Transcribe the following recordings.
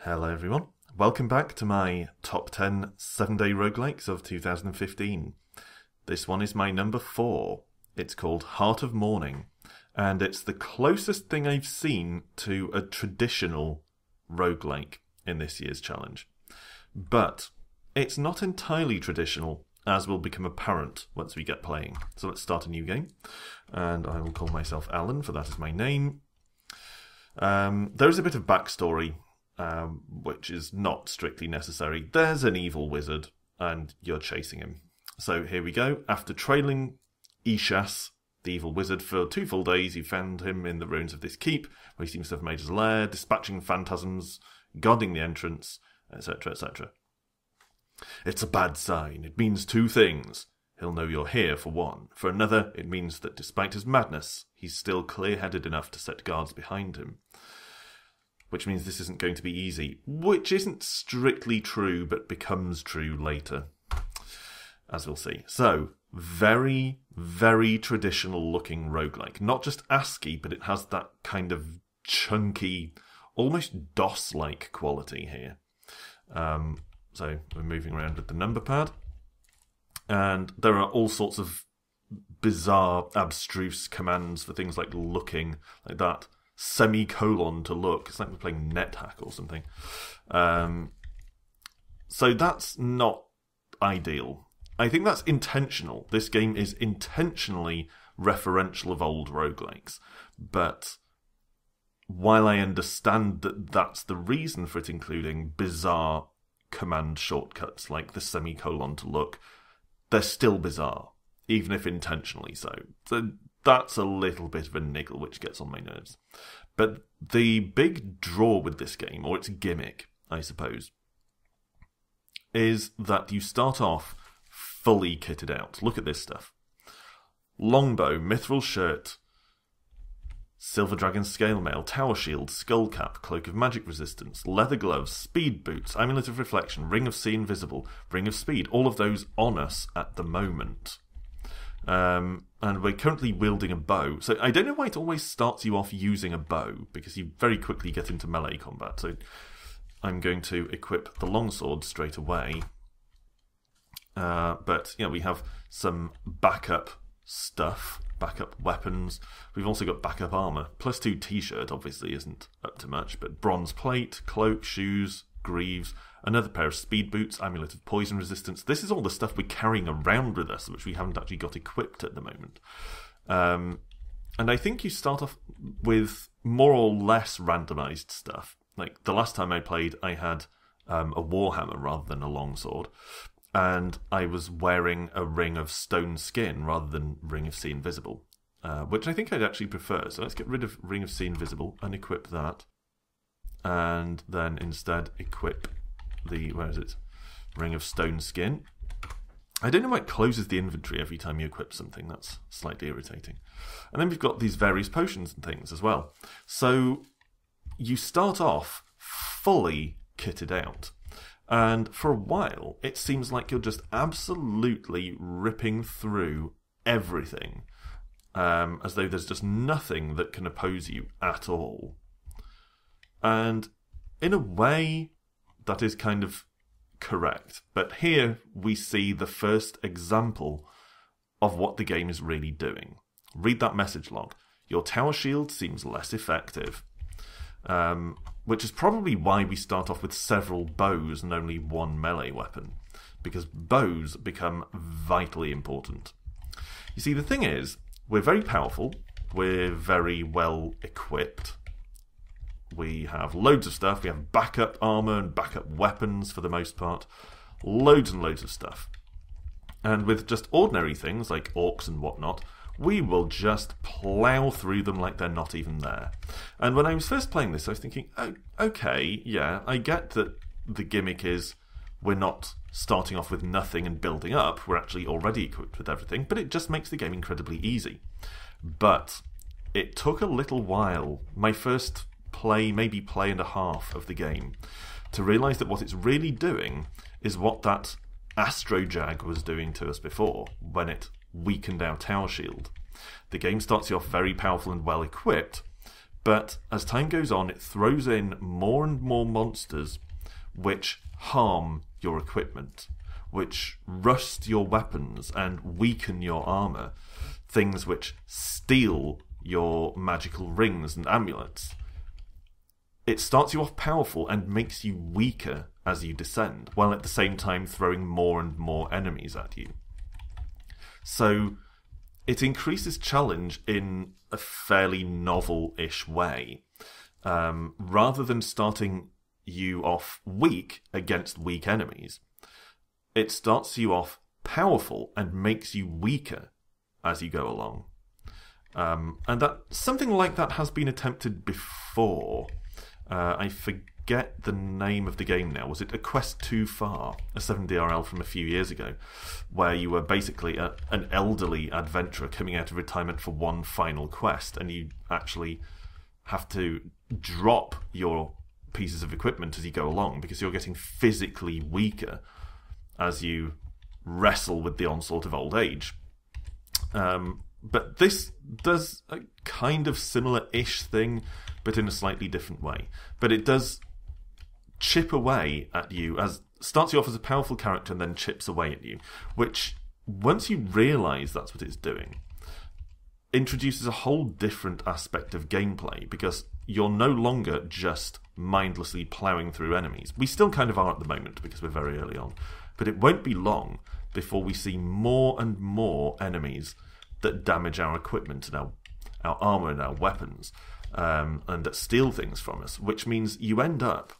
Hello everyone, welcome back to my top 10 7-day roguelikes of 2015. This one is my number 4. It's called Heart of Morning, and it's the closest thing I've seen to a traditional roguelike in this year's challenge. But it's not entirely traditional, as will become apparent once we get playing. So let's start a new game, and I will call myself Alan, for that is my name. There is a bit of backstory, which is not strictly necessary. There's an evil wizard, and you're chasing him. So here we go. After trailing Ishas, the evil wizard, for 2 full days, you found him in the ruins of this keep, where he seems to have made his lair, dispatching phantasms, guarding the entrance, etc., etc. It's a bad sign. It means 2 things. He'll know you're here, for one. For another, it means that despite his madness, he's still clear-headed enough to set guards behind him. Which means this isn't going to be easy. Which isn't strictly true, but becomes true later, as we'll see. So, very, very traditional-looking roguelike. Not just ASCII, but it has that kind of chunky, almost DOS-like quality here. So, we're moving around with the number pad. And there are all sorts of bizarre, abstruse commands for things like looking, like that. Semicolon to look. It's like we're playing NetHack or something. So that's not ideal. I think that's intentional. This game is intentionally referential of old roguelikes. But while I understand that that's the reason for it including bizarre command shortcuts like the semicolon to look, they're still bizarre, even if intentionally so. So that's a little bit of a niggle which gets on my nerves. But the big draw with this game, or its gimmick, I suppose, is that you start off fully kitted out. Look at this stuff. Longbow, mithril shirt, silver dragon scale mail, tower shield, skull cap, cloak of magic resistance, leather gloves, speed boots, amulet of reflection, ring of see invisible, ring of speed. All of those on us at the moment. And we're currently wielding a bow. So I don't know why it always starts you off using a bow, because you very quickly get into melee combat. So I'm going to equip the longsword straight away. But, yeah, we have some backup stuff, backup weapons. We've also got backup armour. +2 t-shirt, obviously, isn't up to much, but bronze plate, cloak, shoes, greaves, another pair of speed boots, amulet of poison resistance. This is all the stuff we're carrying around with us, which we haven't actually got equipped at the moment. And I think you start off with more or less randomised stuff. Like, the last time I played, I had a warhammer rather than a longsword, and I was wearing a ring of stone skin rather than ring of see invisible, which I think I'd actually prefer. So let's get rid of ring of see invisible, unequip that, and then instead equip the, where is it, ring of stone skin. I don't know why it closes the inventory every time you equip something. That's slightly irritating. And then we've got these various potions and things as well. So you start off fully kitted out. And for a while, it seems like you're just absolutely ripping through everything, as though there's just nothing that can oppose you at all. And in a way, that is kind of correct. But here we see the first example of what the game is really doing. Read that message log. Your tower shield seems less effective. Which is probably why we start off with several bows and only 1 melee weapon. Because bows become vitally important. You see, the thing is, we're very powerful. We're very well equipped. We have loads of stuff. We have backup armour and backup weapons for the most part. Loads and loads of stuff. And with just ordinary things like orcs and whatnot, we will just plough through them like they're not even there. And when I was first playing this, I was thinking, oh, okay, yeah, I get that the gimmick is we're not starting off with nothing and building up. We're actually already equipped with everything, but it just makes the game incredibly easy. But it took a little while, my first play, maybe play and a half of the game, to realise that what it's really doing is what that Astrojag was doing to us before, when it weakened our tower shield. The game starts you off very powerful and well equipped, But as time goes on, it throws in more and more monsters which harm your equipment, which rust your weapons and weaken your armour, things which steal your magical rings and amulets. It starts you off powerful and makes you weaker as you descend, while at the same time throwing more and more enemies at you. So it increases challenge in a fairly novel-ish way. Rather than starting you off weak against weak enemies, it starts you off powerful and makes you weaker as you go along. And that something like that has been attempted before. I forget the name of the game now. Was it A Quest Too Far? A 7DRL from a few years ago, where you were basically an elderly adventurer coming out of retirement for one final quest, and you actually have to drop your pieces of equipment as you go along because you're getting physically weaker as you wrestle with the onslaught of old age. But this does a kind of similar-ish thing, but in a slightly different way. But it does chip away at you, as starts you off as a powerful character and then chips away at you, which, once you realise that's what it's doing, introduces a whole different aspect of gameplay, because you're no longer just mindlessly ploughing through enemies. We still kind of are at the moment, because we're very early on. But it won't be long before we see more and more enemies that damage our equipment and our armour and our weapons, and that steal things from us, which means you end up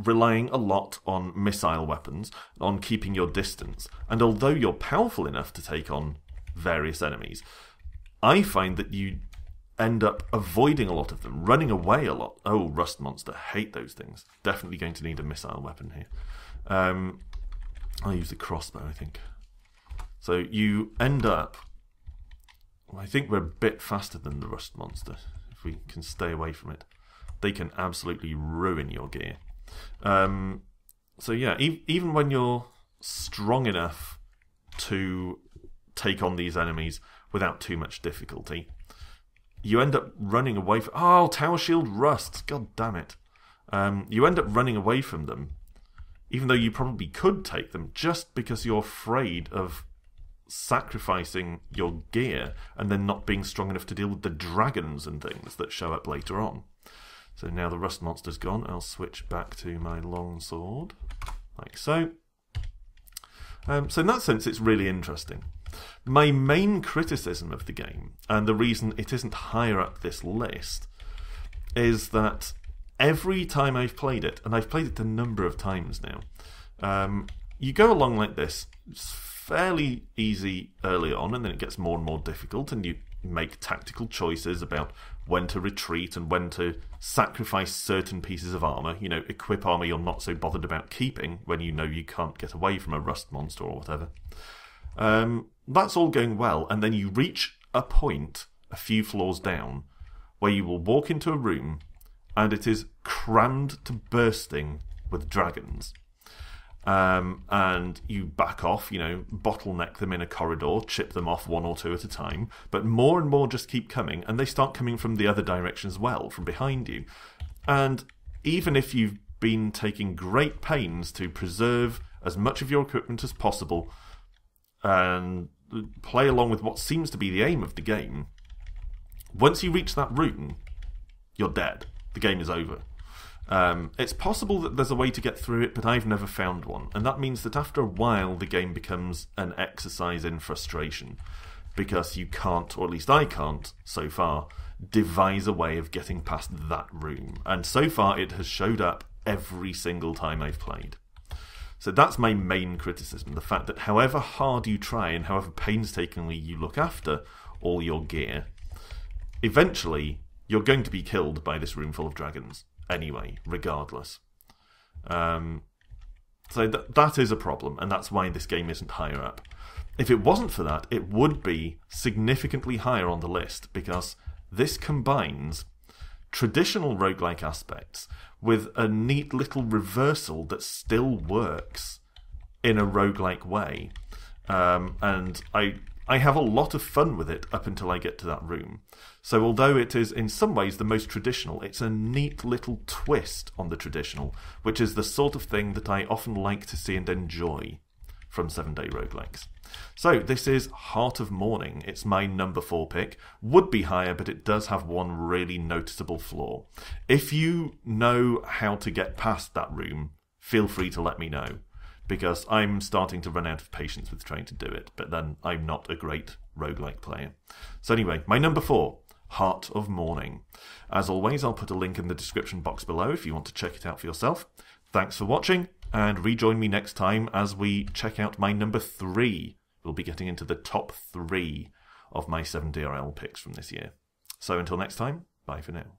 relying a lot on missile weapons, on keeping your distance, and although you're powerful enough to take on various enemies, I find that you end up avoiding a lot of them, running away a lot. Oh, Rust Monster, hate those things. Definitely going to need a missile weapon here. I'll use the crossbow, I think. So you end up... I think we're a bit faster than the Rust Monster, if we can stay away from it. They can absolutely ruin your gear. So yeah, even when you're strong enough to take on these enemies without too much difficulty, you end up running away from... Oh, Tower Shield rusts! God damn it. You end up running away from them, even though you probably could take them, just because you're afraid of sacrificing your gear and then not being strong enough to deal with the dragons and things that show up later on. So now the Rust Monster's gone, I'll switch back to my long sword, like so. So in that sense, it's really interesting. My main criticism of the game, and the reason it isn't higher up this list, is that every time I've played it, and I've played it a number of times now, you go along like this. It's fairly easy early on, and then it gets more and more difficult, and you make tactical choices about when to retreat and when to sacrifice certain pieces of armour. You know, equip armour you're not so bothered about keeping when you know you can't get away from a Rust Monster or whatever. That's all going well, and then you reach a point a few floors down where you will walk into a room and it is crammed to bursting with dragons. And you back off, you know, bottleneck them in a corridor, chip them off one or two at a time, but more and more just keep coming, and they start coming from the other direction as well, from behind you. And even if you've been taking great pains to preserve as much of your equipment as possible and play along with what seems to be the aim of the game, once you reach that room, you're dead. The game is over. It's possible that there's a way to get through it, but I've never found one. And that means that after a while, the game becomes an exercise in frustration, because you can't, or at least I can't, so far, devise a way of getting past that room. And so far, it has showed up every single time I've played. So that's my main criticism, the fact that however hard you try and however painstakingly you look after all your gear, eventually you're going to be killed by this room full of dragons. Anyway, regardless. So that is a problem, and that's why this game isn't higher up. If it wasn't for that, it would be significantly higher on the list, because this combines traditional roguelike aspects with a neat little reversal that still works in a roguelike way. And I have a lot of fun with it up until I get to that room. So although it is in some ways the most traditional, it's a neat little twist on the traditional, which is the sort of thing that I often like to see and enjoy from 7-Day Roguelikes. So this is Heart of Morning. It's my number 4 pick. Would be higher, but it does have one really noticeable flaw. If you know how to get past that room, feel free to let me know, because I'm starting to run out of patience with trying to do it, but then I'm not a great roguelike player. So anyway, my number 4, Heart of Morning. As always, I'll put a link in the description box below if you want to check it out for yourself. Thanks for watching, and rejoin me next time as we check out my number 3. We'll be getting into the top 3 of my 7DRL picks from this year. So until next time, bye for now.